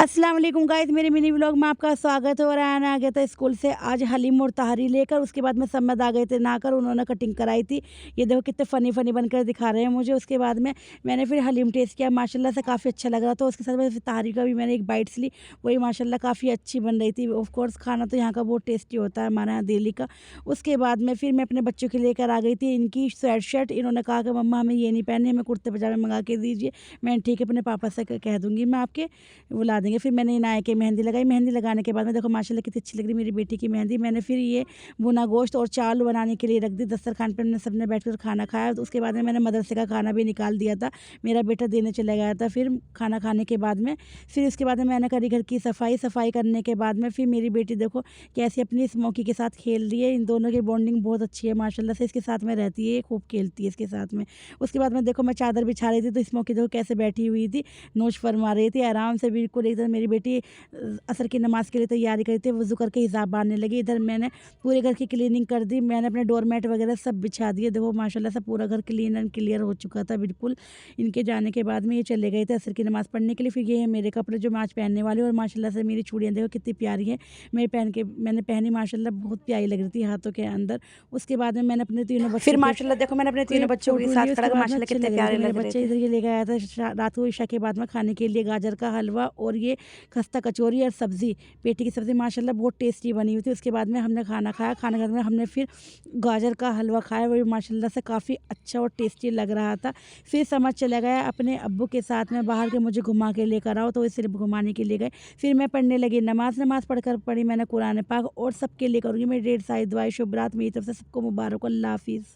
अस्सलाम वालेकुम गाइस, मेरे मिनी व्लॉग में आपका स्वागत है। और आना आ गया था स्कूल से आज हलीम और तहारी लेकर। उसके बाद में सम्मत आ गए थे नहाकर, उन्होंने कटिंग कराई थी। ये देखो कितने फ़नी फ़नी बनकर दिखा रहे हैं मुझे। उसके बाद में मैंने फिर हलीम टेस्ट किया, माशाल्लाह से काफ़ी अच्छा लग रहा था। उसके साथ में फिर तहारी का भी मैंने एक बाइट्स ली, वही माशाल्लाह काफ़ी अच्छी बन रही थी। ऑफ कोर्स खाना तो यहाँ का बहुत टेस्टी होता है, हमारे यहाँ दिल्ली का। उसके बाद में फिर मैं अपने बच्चों के लेकर आ गई थी इनकी स्वेट शर्ट। इन्होंने कहा कि मम्मा हमें ये नहीं पहननी, हमें कुर्ते पजामे मंगा के दीजिए। मैंने ठीक है, अपने पापा से कह दूँगी मैं आपके, वो ला देंगे। फिर मैंने इनाया के मेहंदी लगाई। मेहंदी लगाने के बाद में देखो माशाल्लाह कितनी अच्छी लग रही मेरी बेटी की मेहंदी। मैंने फिर ये भुना गोश्त और चावल बनाने के लिए रख दी दस्तरखान पे। हमने सबने बैठकर खाना खाया। तो उसके बाद में मैंने मदरसे का खाना भी निकाल दिया था, मेरा बेटा देने चला गया था। फिर खाना खाने के बाद में फिर उसके बाद में मैंने करी घर की सफाई करने के बाद में फिर मेरी बेटी देखो कैसे अपनी स्मोकी के साथ खेल रही है। इन दोनों की बॉन्डिंग बहुत अच्छी है माशाल्लाह से, इसके साथ में रहती है, खूब खेलती है इसके साथ में। उसके बाद में देखो मैं चादर बिछा रही थी तो स्मोकी देखो कैसे बैठी हुई थी, नोच फरमा रही थी आराम से बिल्कुल एकदम। मेरी बेटी असर की नमाज़ के लिए तैयारी करी थी, वज़ू करके हिसाब बाँधने लगी। इधर मैंने पूरे घर की क्लीनिंग कर दी, मैंने अपने डोरमैट वगैरह सब बिछा दिए। देखो माशाल्लाह से पूरा घर क्लीन एंड क्लियर हो चुका था बिल्कुल। इनके जाने के बाद में ये चले गए थे असर की नमाज़ पढ़ने के लिए। फिर ये है मेरे कपड़े जो मैं आज पहनने वाली हूँ। और माशाल्लाह से मेरी चूड़ियाँ देखो कितनी प्यारी हैं, मैंने पहनी माशाल्लाह बहुत प्यारी लग रही थी हाथों के अंदर। उसके बाद में मैंने अपने तीनों बच्चों फिर के माशाल्लाह देखो मैंने अपने तीनों बच्चों के फ़ोटो ली। साथ खड़ा उसके कर बाद में माशाल्लाह अच्छे कितने लग रहे थे प्यारे मेरे लग रहे बच्चे। थे। इधर ये लेकर आया था रात को ईशा के बाद में खाने के लिए गाजर का हलवा और ये खस्ता कचौरी और सब्ज़ी, पेटी की सब्ज़ी माशाल्लाह बहुत टेस्टी बनी हुई थी। उसके बाद में हमने खाना खाया, खाने के बाद में हमने फिर गाजर का हलवा खाया, वो भी माशाल्लाह से काफ़ी अच्छा और टेस्टी लग रहा था। फिर समझ चला गया अपने अब्बू के साथ में बाहर के मुझे घुमा के लेकर आओ, तो सिर्फ घुमाने के लिए गए। फिर मैं पढ़ने लगी नमाज़ पढ़ी मैंने कुरान पाक। और सबके लिए करूँगी मैं ढेर सारी दुआएं। शुभ रात, मेरी तरफ से सबको मुबारक हो। अल्लाह हाफ़िज़।